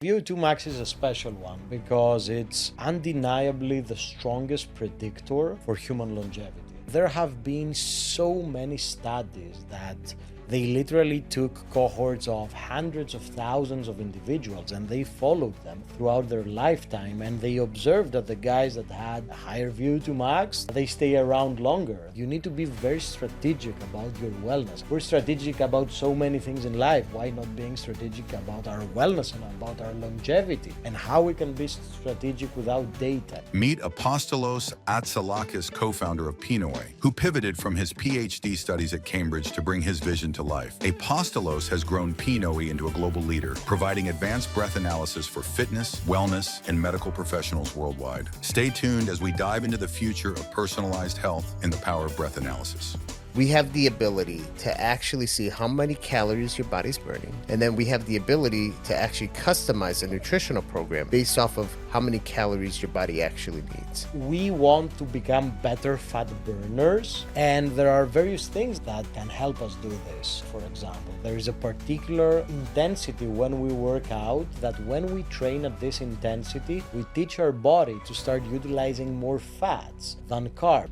VO2 Max is a special one because it's undeniably the strongest predictor for human longevity. There have been so many studies that they literally took cohorts of hundreds of thousands of individuals and they followed them throughout their lifetime, and they observed that the guys that had a higher VO2 max, they stay around longer. You need to be very strategic about your wellness. We're strategic about so many things in life. Why not being strategic about our wellness and about our longevity and how we can be strategic without data? Meet Apostolos Atsalakis, co-founder of PNOE, who pivoted from his PhD studies at Cambridge to bring his vision to life. Apostolos has grown PNOE into a global leader, providing advanced breath analysis for fitness, wellness, and medical professionals worldwide. Stay tuned as we dive into the future of personalized health and the power of breath analysis. We have the ability to actually see how many calories your body's burning. And then we have the ability to actually customize a nutritional program based off of how many calories your body actually needs. We want to become better fat burners, and there are various things that can help us do this. For example, there is a particular intensity when we work out that when we train at this intensity, we teach our body to start utilizing more fats than carbs.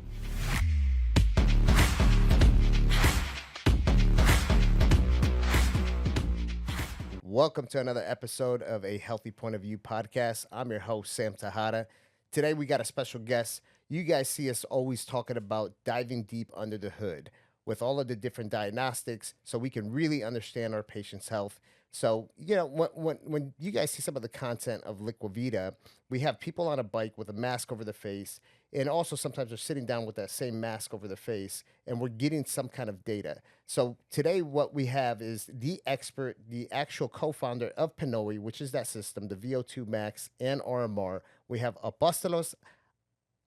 Welcome to another episode of A Healthy Point of View podcast. I'm your host, Sam Tejada. Today we got a special guest. You guys see us always talking about diving deep under the hood with all of the different diagnostics so we can really understand our patient's health. So, you know, when you guys see some of the content of Liquivita, we have people on a bike with a mask over the face, and also sometimes they're sitting down with that same mask over the face, and we're getting some kind of data. So today what we have is the expert, the actual co-founder of PNOE, which is that system, the VO2 Max and RMR. We have Apostolos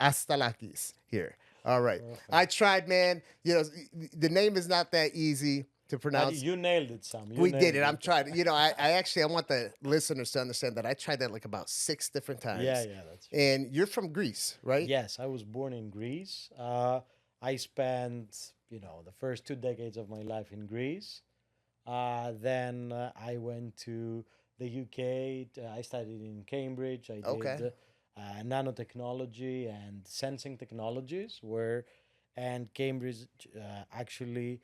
Atsalakis here. All right. Perfect. I tried, man. You know, the name is not that easy to pronounce. You nailed it, Sam. We did it. I'm trying. You know, I actually, I want the listeners to understand that I tried that like about 6 different times. Yeah, that's right. And you're from Greece, right? Yes, I was born in Greece. I spent, the first 2 decades of my life in Greece. Then I went to the UK. I studied in Cambridge. I did nanotechnology and sensing technologies, and Cambridge actually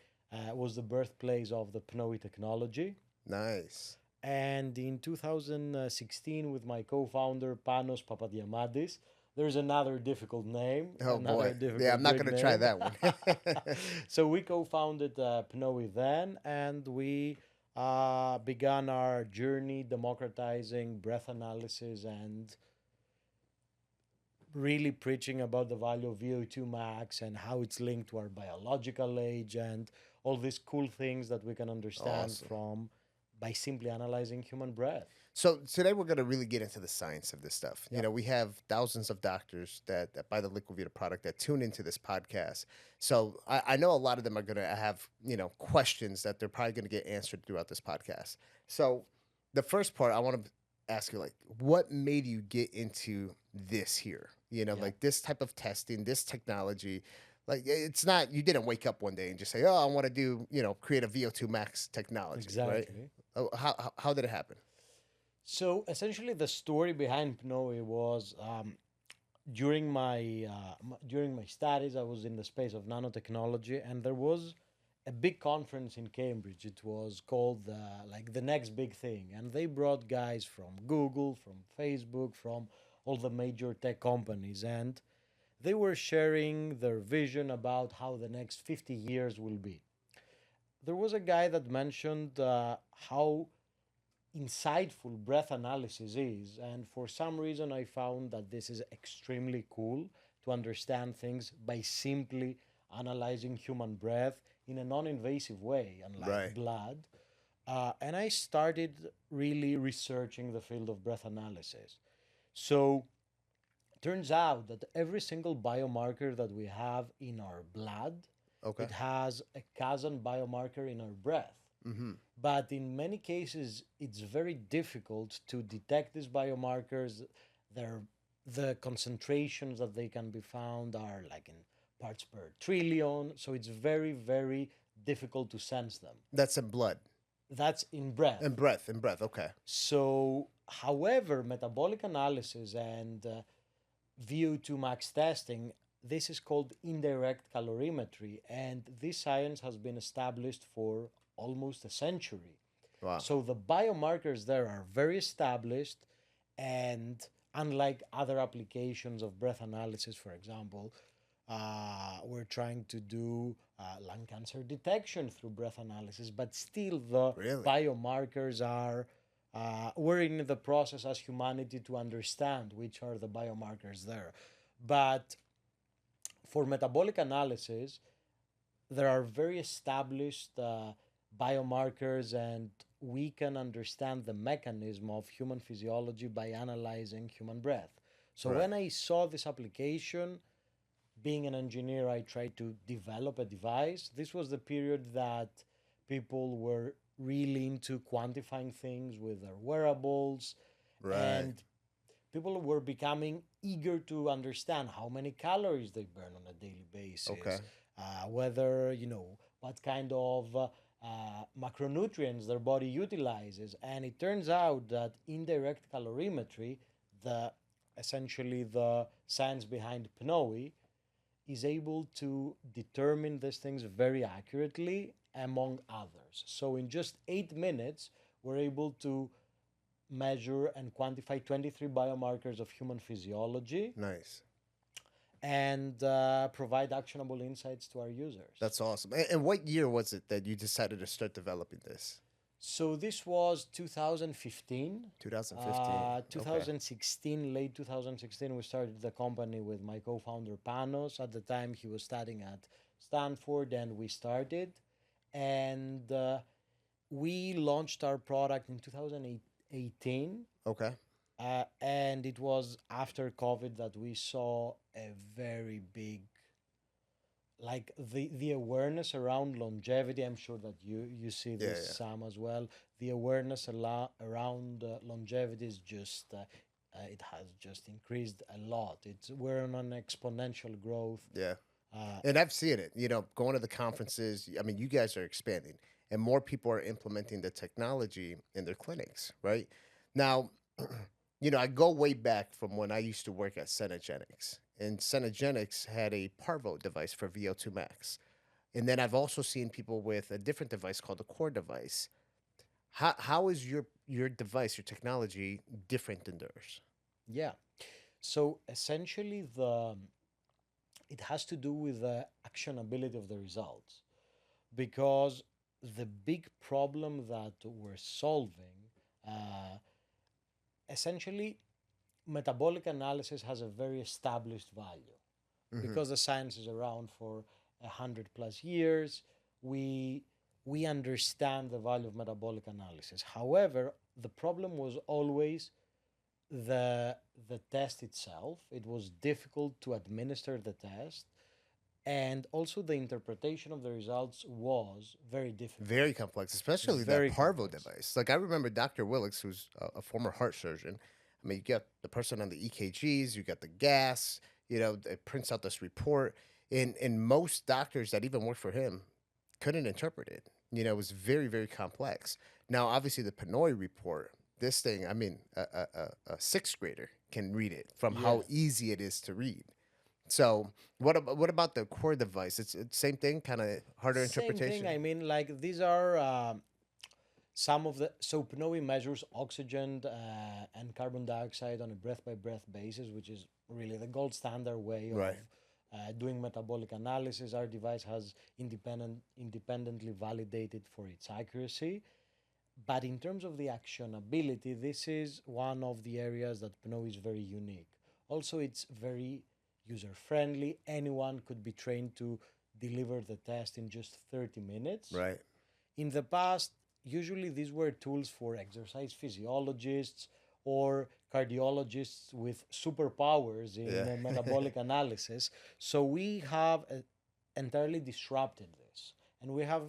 was the birthplace of the PNOE technology. Nice. And in 2016, with my co-founder Panos Papadiamadis, there's another difficult name. Oh boy. Yeah, I'm not going to try that one. So we co-founded PNOE then, and we began our journey democratizing breath analysis and really preaching about the value of VO2 max and how it's linked to our biological age and all these cool things that we can understand by simply analyzing human breath. So today we're going to really get into the science of this stuff. Yeah. You know, we have thousands of doctors that buy the Liquivita product that tune into this podcast. So I know a lot of them are going to have, questions that they're probably going to get answered throughout this podcast. So the first part I want to ask you, like, what made you get into this here? Like this type of testing, this technology. Like, it's not, you didn't wake up one day and just say, oh, I want to do, create a VO2 max technology. Exactly. Right? Oh, how did it happen? So essentially, the story behind PNOE was during my studies, I was in the space of nanotechnology, and there was a big conference in Cambridge. It was called the next big thing, and they brought guys from Google, from Facebook, from all the major tech companies, and they were sharing their vision about how the next 50 years will be. There was a guy that mentioned how insightful breath analysis is, and for some reason I found that this is extremely cool to understand things by simply analyzing human breath in a non-invasive way, unlike blood. And I started really researching the field of breath analysis. So turns out that every single biomarker that we have in our blood, it has a cousin biomarker in our breath. Mm-hmm. But in many cases, it's very difficult to detect these biomarkers. The concentrations that they can be found are like in parts per trillion. So it's very, very difficult to sense them. That's in blood. That's in breath. In breath, okay. So However, metabolic analysis and VO2 max testing, this is called indirect calorimetry, and this science has been established for almost a century. Wow. So the biomarkers there are very established, and unlike other applications of breath analysis, for example, we're trying to do lung cancer detection through breath analysis, but still the Really? biomarkers are, we're in the process as humanity to understand which are the biomarkers there. But for metabolic analysis, there are very established biomarkers, and we can understand the mechanism of human physiology by analyzing human breath. So Right. when I saw this application, being an engineer, I tried to develop a device. This was the period that people were really into quantifying things with their wearables, Right. and people were becoming eager to understand how many calories they burn on a daily Okay. basis, whether, what kind of macronutrients their body utilizes. And it turns out that indirect calorimetry, the essentially the science behind PNOE, is able to determine these things very accurately, among others. So in just 8 minutes, we're able to measure and quantify 23 biomarkers of human physiology Nice. and provide actionable insights to our users. That's awesome. And what year was it that you decided to start developing this? So this was 2015. 2015. Okay. 2016, late 2016, we started the company with my co-founder Panos. At the time, he was studying at Stanford, and we started. And we launched our product in 2018. Okay. And it was after COVID that we saw a very big, like the awareness around longevity. I'm sure that you see Yeah, this, yeah. Sam, as well. The awareness around longevity is just it has just increased a lot. We're on an exponential growth. Yeah. Uh, And I've seen it, going to the conferences. I mean, you guys are expanding and more people are implementing the technology in their clinics, right? Now, I go way back from when I used to work at Cenegenics, and Cenegenics had a Parvo device for VO2 Max. And then I've also seen people with a different device called the Core device. How is your device, your technology different than theirs? yeah. So essentially, the it has to do with the actionability of the results, because the big problem that we're solving, uh, essentially, metabolic analysis has a very established value Hmm. because the science is around for 100 plus years. We understand the value of metabolic analysis. However, the problem was always the test itself. It was difficult to administer the test, and also the interpretation of the results was very difficult. Very complex, especially that Very Parvo complex. device. Like I remember Dr. Willix, who's a former heart surgeon. I mean, you got the person on the EKGs, you got the gas. It prints out this report, and most doctors that even worked for him couldn't interpret it. It was very, very complex. Now, obviously, the PNOE report, this thing, I mean, a sixth grader can read it from Yeah. how easy it is to read. So, what about the core device? It's same thing, kind of harder Same thing. interpretation. I mean, like these are some of the. So PNOE measures oxygen and carbon dioxide on a breath by breath basis, which is really the gold standard way of Right. doing metabolic analysis. Our device has independently validated for its accuracy. But in terms of the actionability, this is one of the areas that PNOE is very unique. Also, it's very user friendly. Anyone could be trained to deliver the test in just 30 minutes. Right. In the past, usually these were tools for exercise physiologists or cardiologists with superpowers in Yeah. metabolic analysis. So we have entirely disrupted this, and we have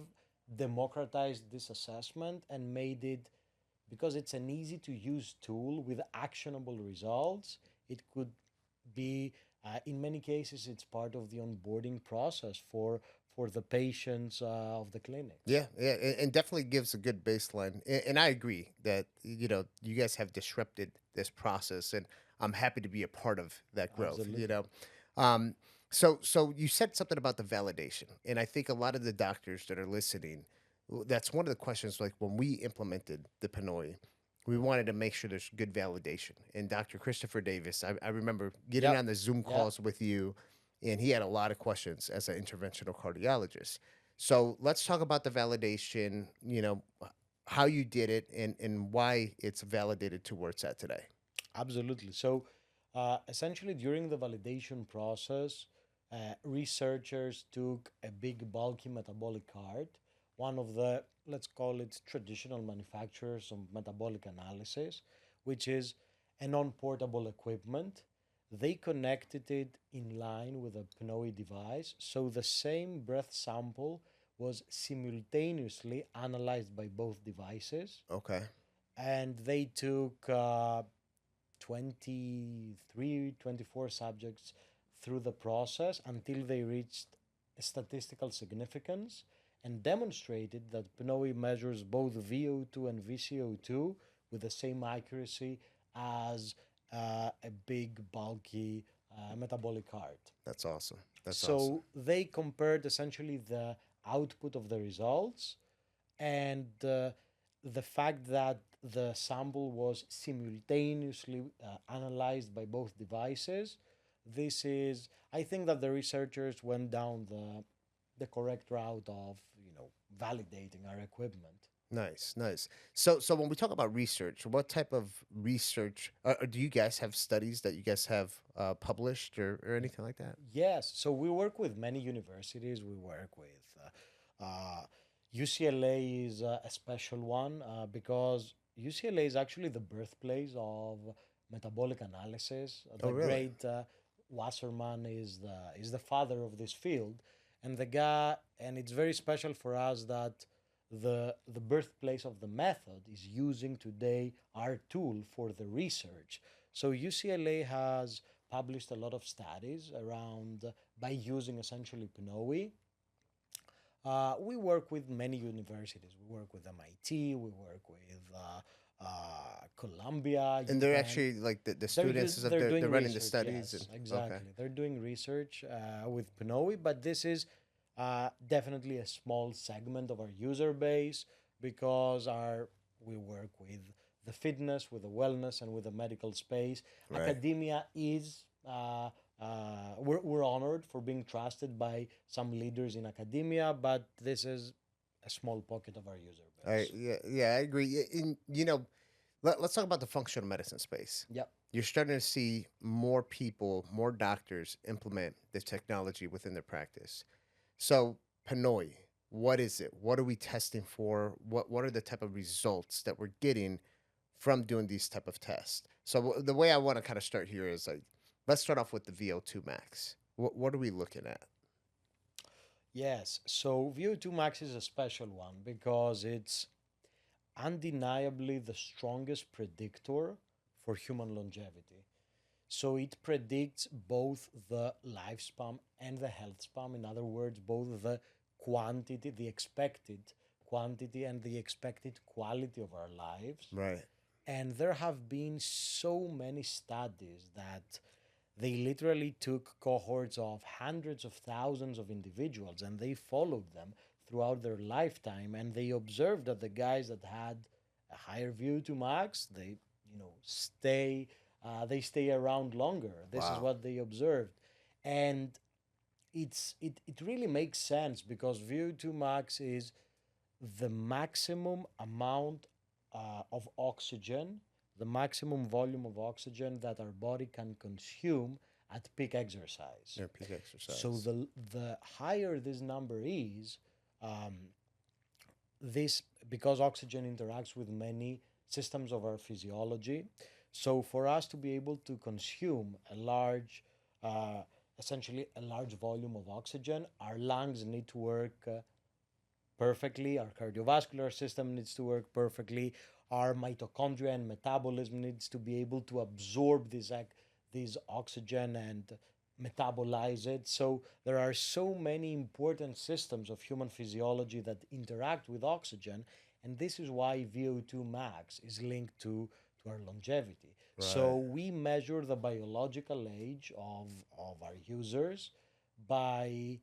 democratized this assessment and made it, because it's an easy to use tool with actionable results. It could be in many cases it's part of the onboarding process for for the patients of the clinics. Yeah, yeah, and definitely gives a good baseline. And I agree that you guys have disrupted this process, and I'm happy to be a part of that growth. Absolutely. Um, so you said something about the validation, and I think a lot of the doctors that are listening, that's one of the questions. Like when we implemented the PNOE, we wanted to make sure there's good validation. And Dr. Christopher Davis, I remember getting Yep. on the Zoom Yep. calls with you, and he had a lot of questions as an interventional cardiologist. So let's talk about the validation, how you did it and why it's validated to where it's at today. Absolutely. So, essentially, during the validation process, researchers took a big, bulky metabolic cart, one of the, let's call it, traditional manufacturers of metabolic analysis, which is a non portable equipment. They connected it in line with a PNOE device, so the same breath sample was simultaneously analyzed by both devices, Okay. and they took 23, 24 subjects through the process until they reached a statistical significance and demonstrated that PNOE measures both VO2 and VCO2 with the same accuracy as a big, bulky metabolic cart. That's awesome. That's awesome. So they compared essentially the output of the results and the fact that the sample was simultaneously analyzed by both devices. This is, I think that the researchers went down the correct route of validating our equipment. Nice, nice. So when we talk about research, what type of research do you guys have studies that you guys have published or anything like that? Yes, so we work with many universities. We work with UCLA is a special one because UCLA is actually the birthplace of metabolic analysis. Oh, The really? great Wasserman is the father of this field, and the guy. And it's very special for us that the birthplace of the method is using today our tool for the research. So UCLA has published a lot of studies around by using essentially PNOE. We work with many universities. We work with MIT. We work with Columbia, And they're UPenn. actually like the students and stuff, They're they're doing running the research. studies and Yes, okay. exactly. They're doing research with PNOE, but this is definitely a small segment of our user base because we work with the fitness, with the wellness, and with the medical space. Right. Academia is we're honored for being trusted by some leaders in academia, but this is a small pocket of our user base. Yeah, I agree. And let's talk about the functional medicine space. Yep. You're starting to see more people, more doctors implement this technology within their practice. So, PNOE, what is it? What are we testing for? What are the type of results that we're getting from doing these type of tests? So, the way I want to kind of start here is like, let's start off with the VO2 max. What are we looking at? Yes. So VO2 Max is a special one because it's undeniably the strongest predictor for human longevity. So it predicts both the lifespan and the health span. In other words, both the quantity, the expected quantity, and the expected quality of our lives. Right. And there have been so many studies that they literally took cohorts of hundreds of thousands of individuals and they followed them throughout their lifetime, and they observed that the guys that had a higher VO2 max, they stay around longer. This is Wow. what they observed. And it really makes sense because VO2 max is the maximum amount of oxygen, the maximum volume of oxygen that our body can consume at peak exercise. Yeah, peak exercise. So the higher this number is, um, this because oxygen interacts with many systems of our physiology. So for us to be able to consume a large, essentially a large volume of oxygen, our lungs need to work perfectly. Our cardiovascular system needs to work perfectly. Our mitochondria and metabolism needs to be able to absorb this oxygen and metabolize it. So there are so many important systems of human physiology that interact with oxygen, and this is why VO2 max is linked to our longevity. Right. So we measure the biological age of our users by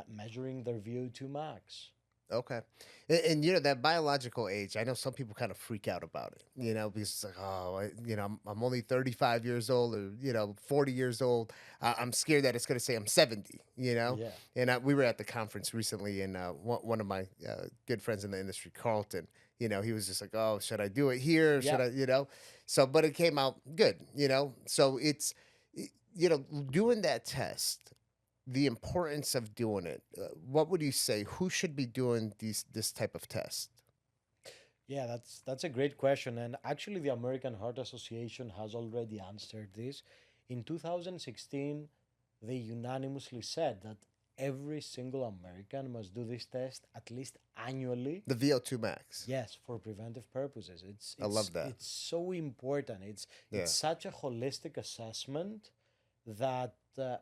measuring their VO2 max. Okay. And that biological age, I know some people kind of freak out about it, because it's like, oh, I'm only 35 years old or, 40 years old. I'm scared that it's going to say I'm 70, Yeah. And we were at the conference recently, and one of my good friends in the industry, Carlton, he was just like, oh, should I do it here? Yeah. Should I? So, but it came out good. So it's, doing that test, the importance of doing it. What would you say? Who should be doing this type of test? Yeah, that's a great question, and actually, the American Heart Association has already answered this. In 2016, they unanimously said that every single American must do this test at least annually. The VO2 max. Yes, for preventive purposes. It's I it's love that. it's so important. Yeah. It's such a holistic assessment that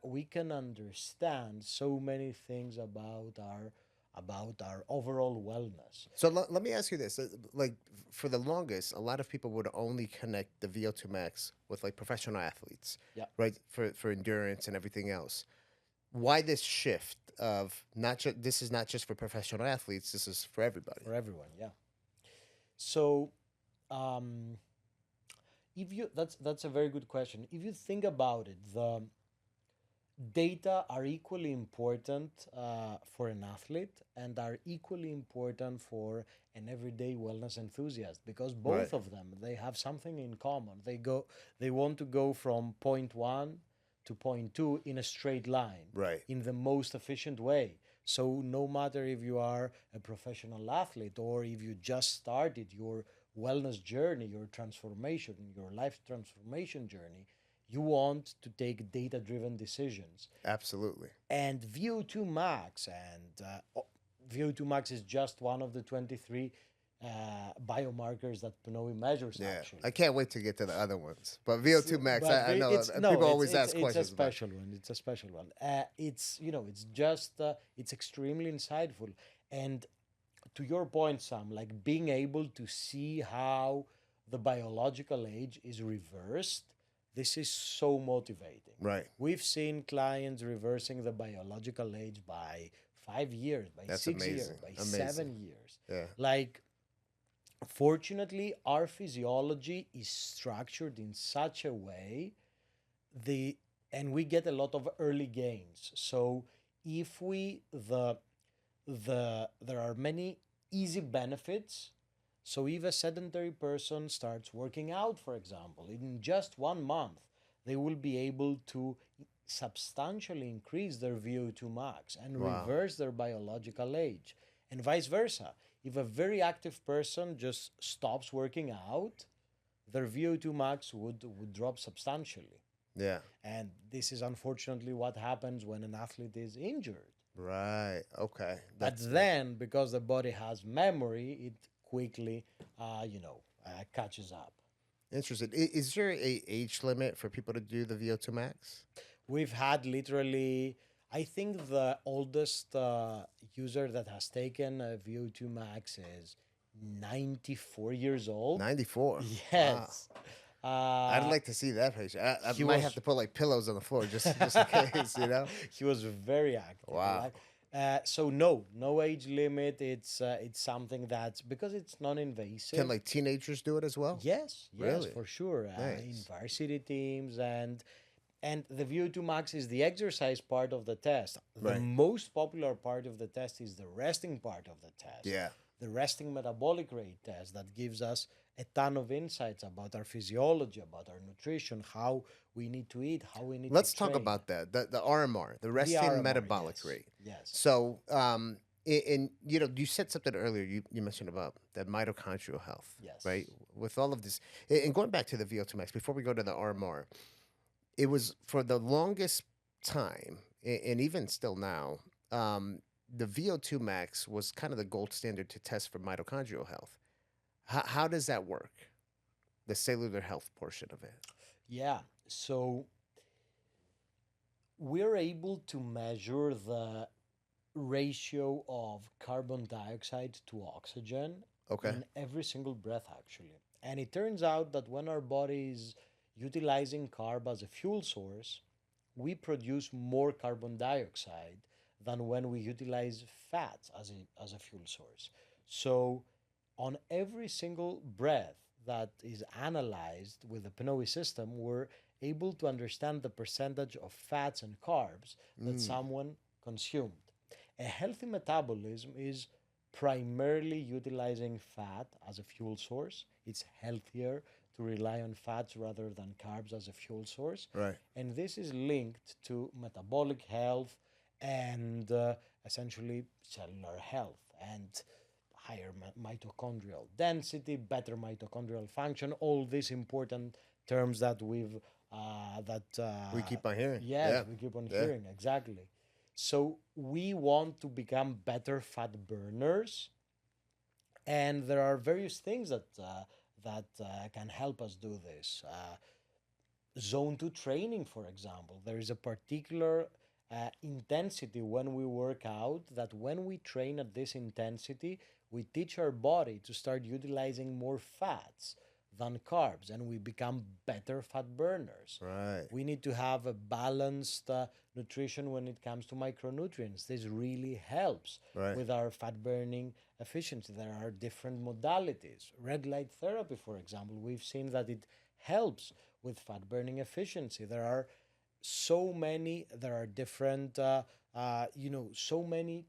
we can understand so many things about our overall wellness. So let me ask you this: like for the longest, a lot of people would only connect the VO2 max with like professional athletes, Yeah, right? For endurance and everything else. Why this shift of not just this is not just for professional athletes? This is for everybody. for everyone. Yeah. So, um, if you that's a very good question. If you think about it, the data are equally important for an athlete and are equally important for an everyday wellness enthusiast, because Right. both of them, they have something in common. They want to go from point 1 to point 2 in a straight line, Right. in the most efficient way. So no matter if you are a professional athlete or if you just started your wellness journey, your transformation, your life transformation journey, you want to take data driven decisions. Absolutely. And VO2 max, and VO2 max is just one of the 23 biomarkers that PNOE measures, Yeah. actually. I can't wait to get to the other ones. But VO2 max, But I know it's no, people always ask it's a questions about. special one. It's a special one. It's just it's extremely insightful. And to your point, Sam, like being able to see how the biological age is reversed, this is so motivating. Right. We've seen clients reversing the biological age by 5 years, by That's 6 years, amazing. by Amazing. 7 years. Yeah. Like, fortunately, our physiology is structured in such a way the and we get a lot of early gains. So if we there are many easy benefits. So if a sedentary person starts working out, for example, in just 1 month, they will be able to substantially increase their VO2 max and Wow. reverse their biological age. And vice versa. If a very active person just stops working out, their VO2 max would drop substantially. Yeah. And this is unfortunately what happens when an athlete is injured. Right. Okay. But then, because the body has memory, it quickly, catches up. Interesting. Is there a age limit for people to do the VO2 max? We've had literally, I think the oldest user that has taken a VO2 max is 94 years old. 94. Wow. Yes. I'd like to see that picture. I he might was- have to put like pillows on the floor just in case. He was very active. Wow. Right? So no age limit. It's something that's because it's non-invasive. Can like teenagers do it as well? Yes, Really? for sure. In Nice. varsity teams and the VO2 max is the exercise part of the test. The Right. most popular part of the test is the resting part of the test. Yeah. The resting metabolic rate test that gives us a ton of insights about our physiology, about our nutrition, how we need to eat, how we need Let's to talk train. about that. The RMR, the resting RMR, metabolic yes, rate. Yes. So, you said something earlier. You mentioned about that mitochondrial health. Yes. Right. With all of this, and going back to the VO2 max, before we go to the RMR, it was for the longest time, and even still now, the VO2 max was kind of the gold standard to test for mitochondrial health. How does that work? The cellular health portion of it. Yeah. So we're able to measure the ratio of carbon dioxide to oxygen Okay. in every single breath, actually. And it turns out that when our body is utilizing carb as a fuel source, we produce more carbon dioxide than when we utilize fats as a fuel source. So, on every single breath that is analyzed with the PNOE system, we're able to understand the percentage of fats and carbs that someone consumed. A healthy metabolism is primarily utilizing fat as a fuel source. It's healthier to rely on fats rather than carbs as a fuel source. Right. And this is linked to metabolic health and essentially cellular health and higher mitochondrial density, better mitochondrial function, all these important terms that We keep on hearing. yes, Yeah. we keep on Yeah. hearing, exactly. So we want to become better fat burners, and there are various things that can help us do this. Zone 2 training, for example, there is a particular intensity when we work out that when we train at this intensity, we teach our body to start utilizing more fats than carbs and we become better fat burners. Right. We need to have a balanced nutrition when it comes to micronutrients. This really helps Right. with our fat burning efficiency. There are different modalities. Red light therapy, for example, we've seen that it helps with fat burning efficiency. There are different, so many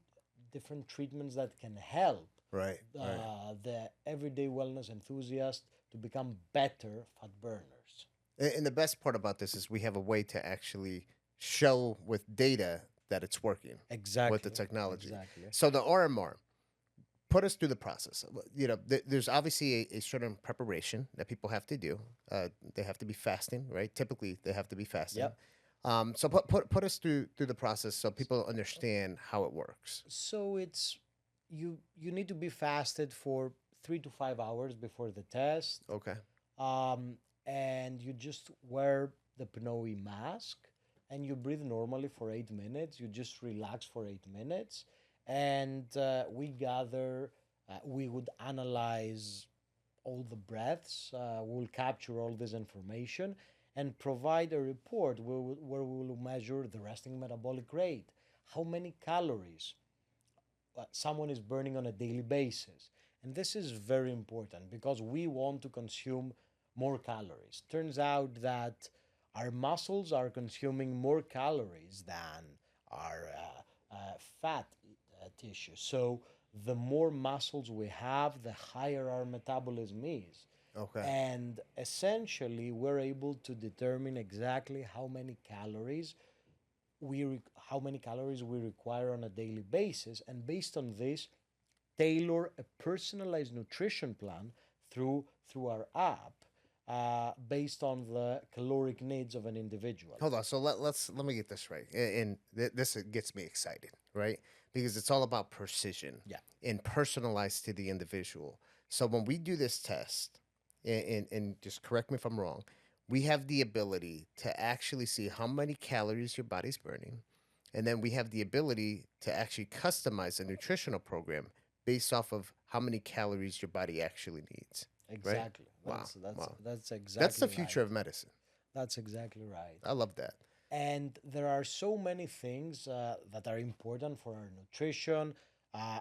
different treatments that can help Right. Right. the everyday wellness enthusiast to become better fat burners. And the best part about this is we have a way to actually show with data that it's working Exactly. with the technology. Exactly. So the RMR, put us through the process. There's obviously a certain preparation that people have to do. They have to be fasting, right? Typically, they have to be fasting. Yep. So put us through the process so people understand how it works. So it's you need to be fasted for 3 to 5 hours before the test. Okay. And you just wear the PNOE mask and you breathe normally for 8 minutes. You just relax for 8 minutes, and we would analyze all the breaths. We'll capture all this information and provide a report where we will measure the resting metabolic rate, how many calories someone is burning on a daily basis. And this is very important because we want to consume more calories. Turns out that our muscles are consuming more calories than our fat tissue. So the more muscles we have, the higher our metabolism is. Okay. And essentially, we're able to determine exactly how many calories we require on a daily basis, and based on this, tailor a personalized nutrition plan through our app based on the caloric needs of an individual. Hold on. So let me get this right, and this gets me excited, right? Because it's all about precision, Yeah. and personalized to the individual. So when we do this test, and just correct me if I'm wrong, we have the ability to actually see how many calories your body's burning, and then we have the ability to actually customize a nutritional program based off of how many calories your body actually needs. Exactly. Wow, That's wow. that's exactly That's the future right. of medicine. That's exactly right. I love that. And there are so many things that are important for our nutrition. Uh,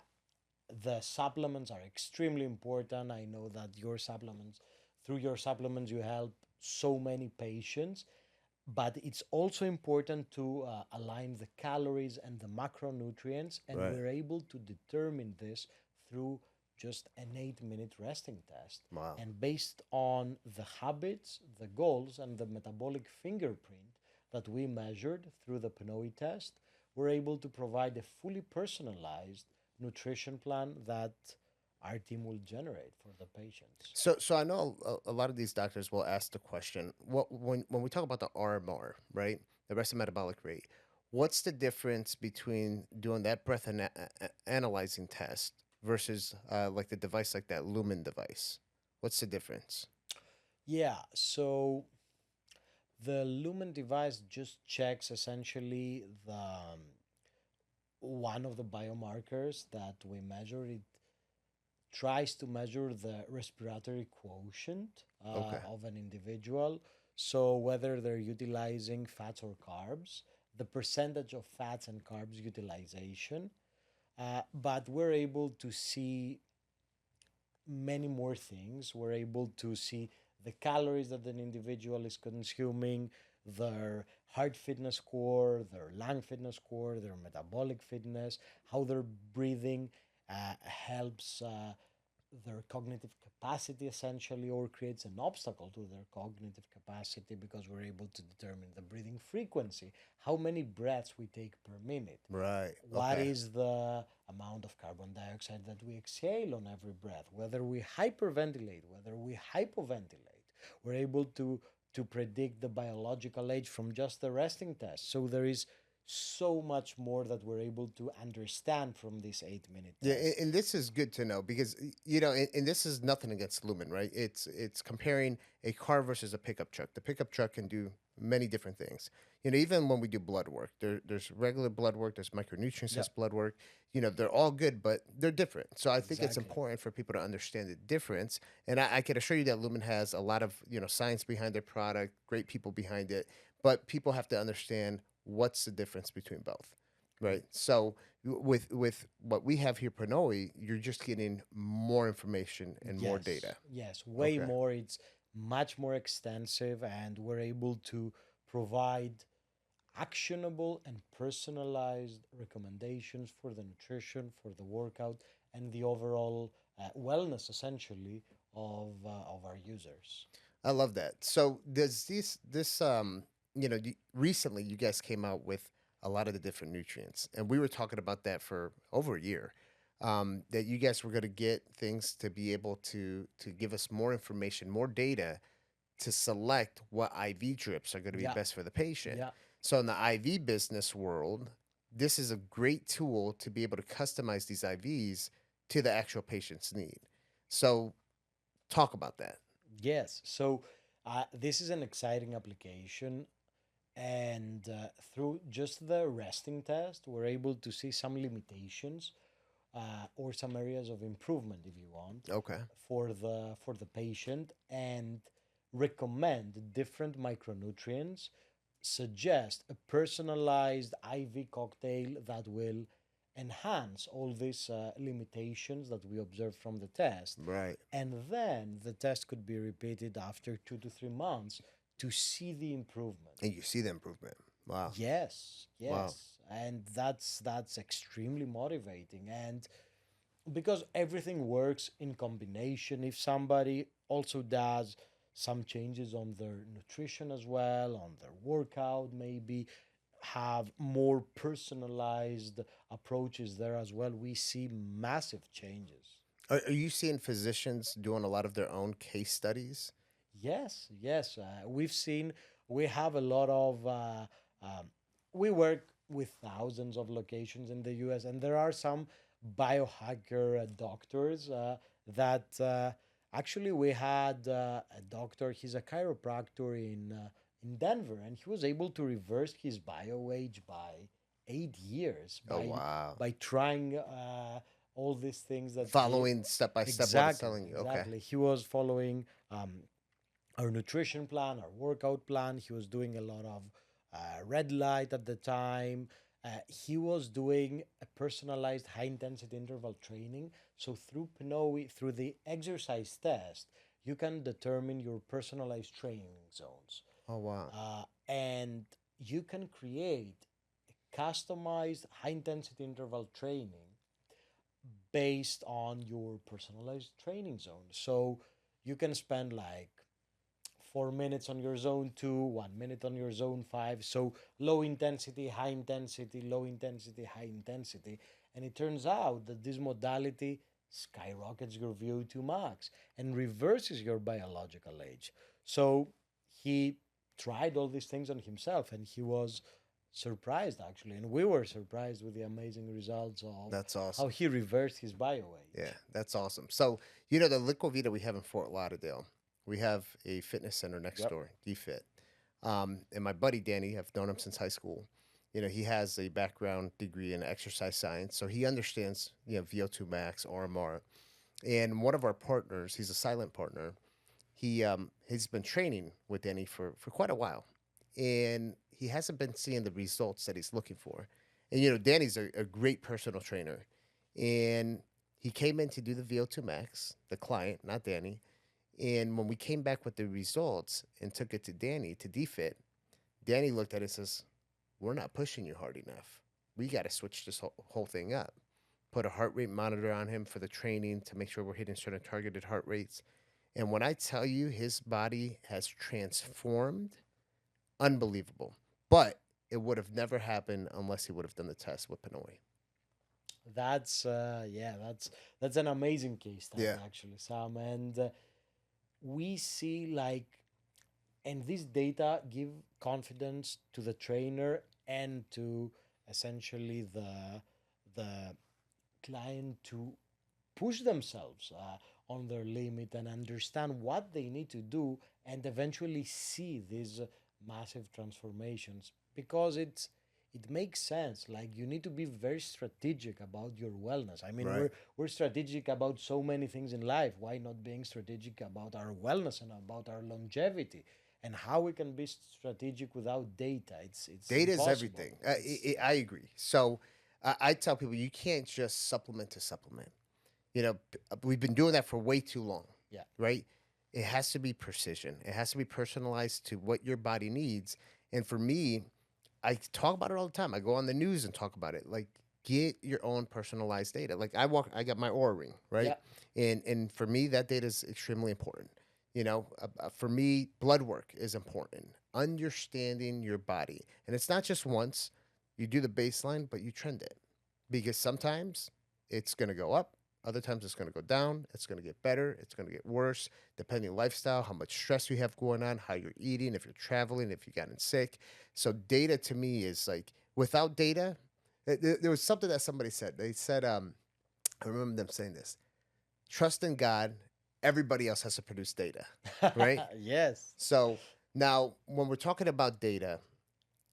the supplements are extremely important. I know that through your supplements, you help so many patients. But it's also important to align the calories and the macronutrients, and Right. we're able to determine this through just an 8 minute resting test. Wow. And based on the habits, the goals, and the metabolic fingerprint that we measured through the PNOE test, we're able to provide a fully personalized nutrition plan that our team will generate for the patients. So I know a lot of these doctors will ask the question, what when we talk about the RMR, right, the resting metabolic rate, what's the difference between doing that breath analyzing test versus like the device like that Lumen device? What's the difference? Yeah, so The Lumen device just checks essentially one of the biomarkers that we measure. It tries to measure the respiratory quotient Okay. of an individual. So, whether they're utilizing fats or carbs, the percentage of fats and carbs utilization. But we're able to see many more things. We're able to see the calories that an individual is consuming, their heart fitness score, their lung fitness score, their metabolic fitness, how they're breathing helps their cognitive capacity essentially, or creates an obstacle to their cognitive capacity, because we're able to determine the breathing frequency, how many breaths we take per minute, Right. what Okay. is the amount of carbon dioxide that we exhale on every breath, whether we hyperventilate, whether we hypoventilate. We're able to predict the biological age from just the resting test. So there is so much more that we're able to understand from this 8 minute Yeah, test. and this is good to know because you know, and this is nothing against Lumen, right? It's comparing a car versus a pickup truck. The pickup truck can do many different things. You know, even when we do blood work, there's regular blood work, there's micronutrients Yeah, test blood work. You know, they're all good, but they're different. So I think it's exactly. important for people to understand the difference. And I can assure you that Lumen has a lot of science behind their product, great people behind it, but people have to understand what's the difference between both, right? So with what we have here, PNOE, you're just getting more information and more data. Yes, way Okay. more. It's much more extensive, and we're able to provide actionable and personalized recommendations for the nutrition, for the workout, and the overall wellness, essentially, of our users. I love that. So does this recently you guys came out with a lot of the different nutrients, and we were talking about that for over a year. That you guys were going to get things to be able to give us more information, more data to select what IV drips are going to be Yeah, best for the patient. yeah. So in the IV business world, this is a great tool to be able to customize these IVs to the actual patient's need. So talk about that. Yes. So this is an exciting application, and through just the resting test, we're able to see some limitations or some areas of improvement, if you want, Okay. for the patient, and recommend different micronutrients, suggest a personalized IV cocktail that will enhance all these limitations that we observed from the test. Right. And then the test could be repeated after 2 to 3 months to see the improvement. And you see the improvement. Wow. Yes, Wow. yes. And that's extremely motivating. And because everything works in combination, if somebody also does some changes on their nutrition as well, on their workout, maybe have more personalized approaches there as well, we see massive changes. Are you seeing physicians doing a lot of their own case studies? Yes, yes. We have a lot of, um, we work with thousands of locations in the US, and there are some biohacker doctors that actually we had a doctor, he's a chiropractor in Denver, and he was able to reverse his bio age by 8 years Oh wow. by trying all these things that he. Following step by step what it's Exactly, telling you. Okay. exactly. He was following our nutrition plan, our workout plan. He was doing a lot of red light at the time. He was doing a personalized high intensity interval training. So through PNOE, through the exercise test, you can determine your personalized training zones. Oh wow. And you can create a customized high intensity interval training based on your personalized training zone. So you can spend like 4 minutes on your zone two, 1 minute on your zone five. So low intensity, high intensity, low intensity, high intensity. And it turns out that this modality skyrockets your VO2 max and reverses your biological age. So he tried all these things on himself, and he was surprised actually. And we were surprised with the amazing results of That's how awesome. he reversed his bio Yeah, age. that's awesome. So, you know, the Liquivita we have in Fort Lauderdale, we have a fitness center next Yep. door, DFit. And my buddy Danny, I've known him since high school. He has a background degree in exercise science, so he understands, VO2 Max, RMR. And one of our partners, he's a silent partner. He's been training with Danny for quite a while, and he hasn't been seeing the results that he's looking for. And Danny's a great personal trainer, and he came in to do the VO2 Max, the client, not Danny. And when we came back with the results and took it to Danny to defit, Danny looked at it and says, "We're not pushing you hard enough. We got to switch this whole thing up. Put a heart rate monitor on him for the training to make sure we're hitting certain targeted heart rates." And when I tell you his body has transformed, unbelievable. But it would have never happened unless he would have done the test with PNOE. That's an amazing case study, Yeah. actually, Sam. And we see like, and this data give confidence to the trainer and to essentially the client to push themselves on their limit and understand what they need to do and eventually see these massive transformations, because it makes sense. Like, you need to be very strategic about your wellness. I mean, Right. we're strategic about so many things in life. Why not being strategic about our wellness and about our longevity, and how we can be strategic without data? It's Data is impossible. everything. I agree. So I tell people you can't just supplement to supplement. We've been doing that for way too long. Yeah. Right? It has to be precision. It has to be personalized to what your body needs. And for me, I talk about it all the time. I go on the news and talk about it. Like, get your own personalized data. Like, I got my Oura Ring, right? And for me, that data is extremely important. For me, blood work is important. Understanding your body, and it's not just once. You do the baseline, but you trend it, because sometimes it's going to go up. Other times it's going to go down. It's going to get better. It's going to get worse, depending on lifestyle, how much stress you have going on, how you're eating, if you're traveling, if you've gotten sick. So data to me is like, without data, there was something that somebody said. They said, I remember them saying this: trust in God. Everybody else has to produce data, right? Yes. So now, when we're talking about data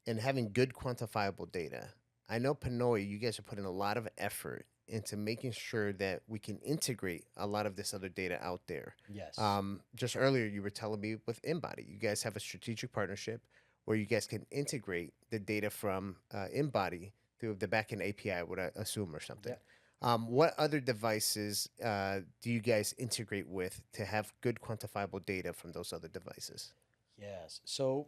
and having good quantifiable data, I know PNOE, you guys are putting a lot of effort into making sure that we can integrate a lot of this other data out there. Yes. Just earlier, you were telling me with InBody, you guys have a strategic partnership where you guys can integrate the data from InBody through the backend API, I would assume, or something. What other devices do you guys integrate with to have good quantifiable data from those other devices? Yes. So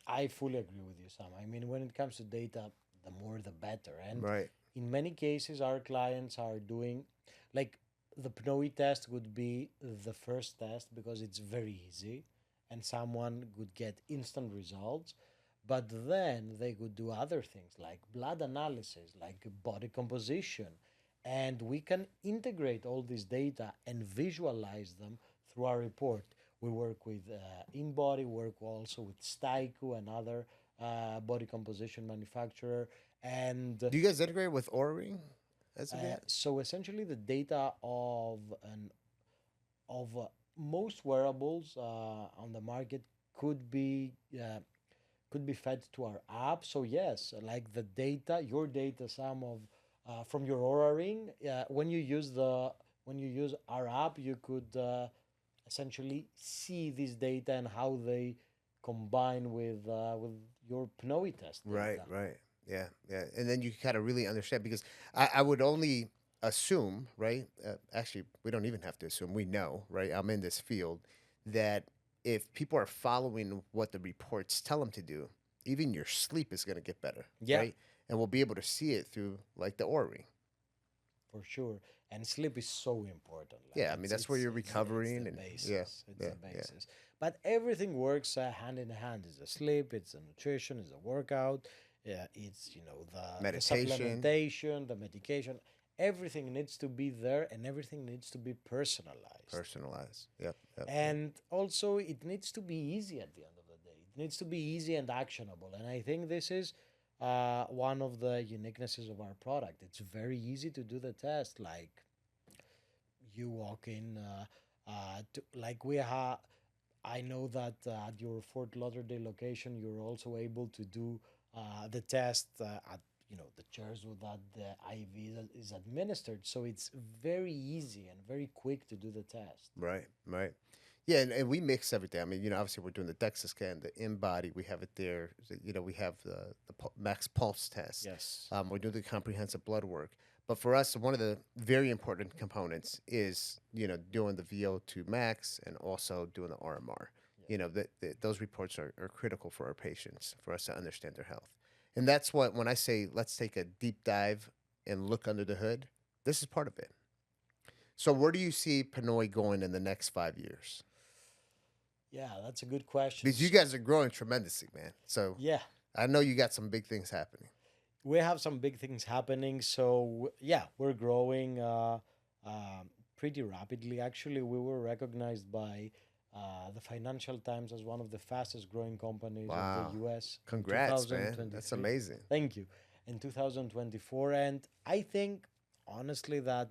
I fully agree with you, Sam. I mean, when it comes to data, the more the better. And Right. in many cases, our clients are doing, like, the PNOE test would be the first test because it's very easy and someone could get instant results. But then they could do other things like blood analysis, like body composition. And we can integrate all this data and visualize them through our report. We work with InBody, work also with Staiku, another body composition manufacturer. And Do you guys integrate with Oura Ring as of yet? so essentially the data of most wearables on the market could be fed to our app. So yes, like the data, your data, some of from your Aura Ring, when you use our app, you could essentially see this data and how they combine with your PNOE test Right, data. right. Yeah, yeah. And then you kind of really understand, because I would only assume, right? Actually, we don't even have to assume. We know, right? I'm in this field, that if people are following what the reports tell them to do, even your sleep is going to get better, Yeah. right? And we'll be able to see it through like the Oura Ring. For sure. And sleep is so important. Like, Yeah, I mean, that's where you're it's recovering, the and basis. yeah, It's yeah, the yeah. basis. But everything works hand in hand. It's the sleep, it's the nutrition, it's the workout, it's the Meditation. supplementation, the medication. Everything needs to be there, and everything needs to be personalized. Personalized. Yep, yep. And also, it needs to be easy at the end of the day. It needs to be easy and actionable. And I think this is one of the uniquenesses of our product. It's very easy to do the test. Like, you walk in, like we have. I know that at your Fort Lauderdale location, you're also able to do the test at the chairs with that the IV that is administered. So it's very easy and very quick to do the test. Right, right. Yeah, and we mix everything. I mean, obviously we're doing the DEXA scan, the InBody, we have it there. We have the Max Pulse test. Yes. We're doing the comprehensive blood work. But for us, one of the very important components is, doing the VO2 Max and also doing the RMR. Those reports are critical for our patients, for us to understand their health. And that's what, when I say, let's take a deep dive and look under the hood, this is part of it. So where do you see PNOE going in the next 5 years? Yeah, that's a good question. Because you guys are growing tremendously, man. So Yeah, I know you got some big things happening. we have some big things happening. So yeah, we're growing pretty rapidly. Actually, we were recognized by the Financial Times as one of the fastest growing companies Wow. of the U.S. in Congrats, man. 2023. That's amazing. Thank you. In 2024, and I think honestly that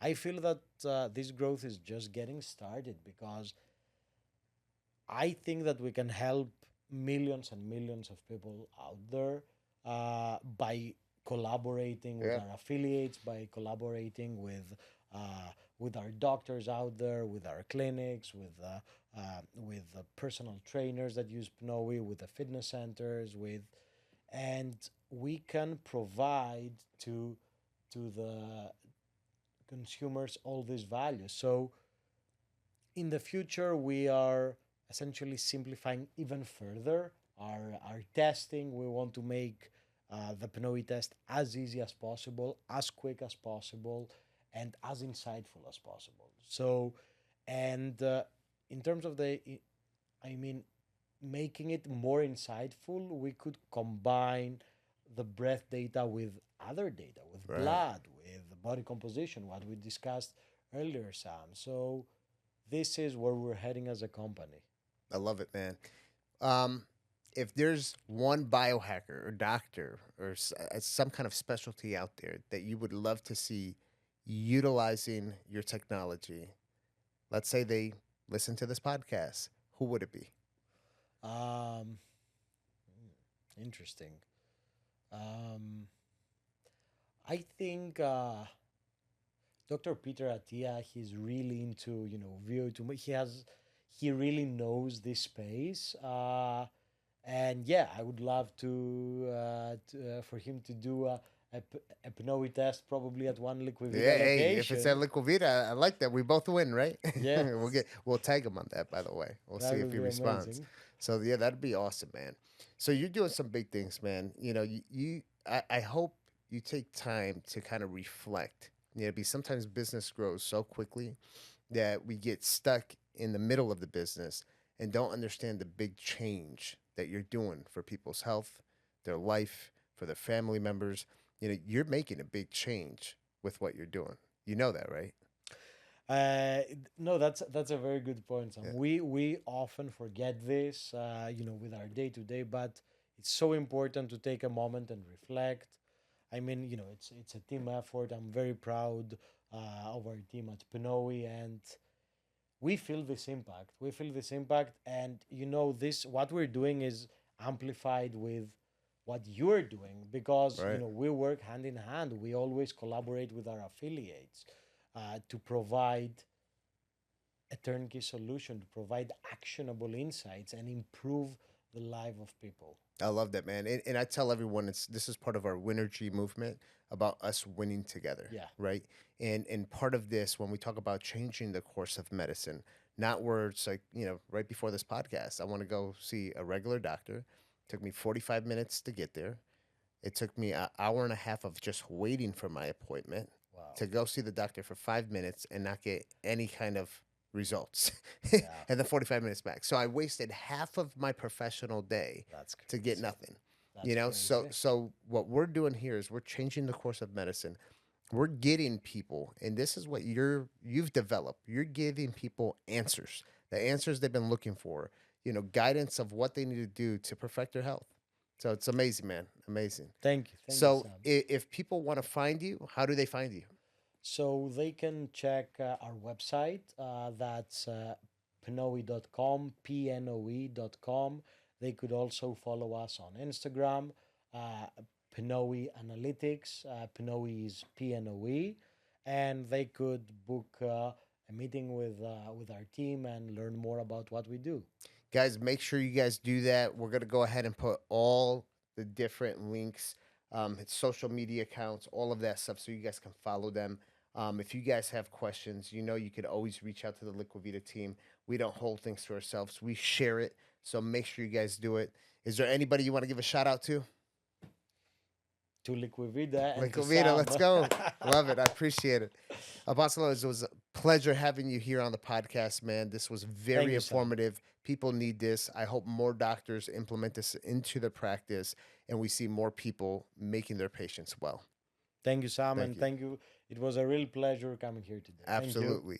I feel that this growth is just getting started because I think that we can help millions and millions of people out there by collaborating with Yeah. our affiliates, by collaborating with our doctors out there, with our clinics, with the personal trainers that use PNOE, with the fitness centers, and we can provide to the consumers all these values. So in the future, we are essentially simplifying even further our testing. We want to make the PNOE test as easy as possible, as quick as possible, and as insightful as possible. So, and in terms of I mean, making it more insightful, we could combine the breath data with other data, with Right. blood, with body composition, what we discussed earlier, Sam. So this is where we're heading as a company. I love it, man. If there's one biohacker or doctor or some kind of specialty out there that you would love to see utilizing your technology, let's say they listen to this podcast, who would it be? Um, Interesting. Um, I think Dr. Peter Attia, he's really into VO2. He really knows this space. And yeah, I would love for him to do a PNOE test probably at one Liquid Vida Yeah, hey, if it's at location. Liquivita, I like that. We both win, right? Yeah, we'll tag him on that, by the way. We'll that see if would he be responds. amazing. So yeah, that'd be awesome, man. So you're doing some big things, man. I hope you take time to kind of reflect. Because sometimes business grows so quickly that we get stuck in the middle of the business and don't understand the big change that you're doing for people's health, their life, for their family members. You're making a big change with what you're doing. You know that, right? No, that's a very good point, Sam. Yeah. We often forget this, with our day to day, but it's so important to take a moment and reflect. I mean, it's a team effort. I'm very proud of our team at PNOE, and we feel this impact. We feel this impact, and this what we're doing is amplified with what you're doing because Right. we work hand in hand. We always collaborate with our affiliates to provide a turnkey solution, to provide actionable insights and improve the life of people. I love that, man. And I tell everyone this is part of our Winergy movement about us winning together. Yeah. Right. And part of this, when we talk about changing the course of medicine, not where it's like, right before this podcast, I want to go see a regular doctor. Took me 45 minutes to get there. It took me an hour and a half of just waiting for my appointment Wow. to go see the doctor for 5 minutes and not get any kind of results. Yeah. And then 45 minutes back. So I wasted half of my professional day That's crazy. to get nothing. That's So crazy. what we're doing here is we're changing the course of medicine. We're getting people, and this is what you've developed. You're giving people answers, the answers they've been looking for, guidance of what they need to do to perfect their health. So it's amazing, man. Amazing. Thank you. Thank you, So Sam. if people want to find you, how do they find you? So they can check our website. That's PNOE.com, PNOE.com. They could also follow us on Instagram, PNOE Analytics. PNOE is PNOE. And they could book a meeting with our team and learn more about what we do. Guys, make sure you guys do that. We're going to go ahead and put all the different links, its social media accounts, all of that stuff so you guys can follow them. If you guys have questions, you could always reach out to the Liquivita team. We don't hold things to ourselves. We share it. So make sure you guys do it. Is there anybody you want to give a shout out to? To Liquivita and to Liquivita, Sam. let's go. Love it. I appreciate it. Apostolos, it was a pleasure having you here on the podcast, man. This was very you, Sam. informative. People need this. I hope more doctors implement this into their practice and we see more people making their patients well. Thank you, Sam, and thank you. It was a real pleasure coming here today. Absolutely.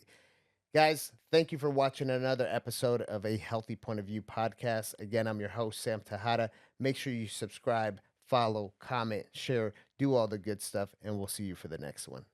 Guys, thank you for watching another episode of A Healthy Point of View podcast. Again, I'm your host, Sam Tejada. Make sure you subscribe, follow, comment, share, do all the good stuff, and we'll see you for the next one.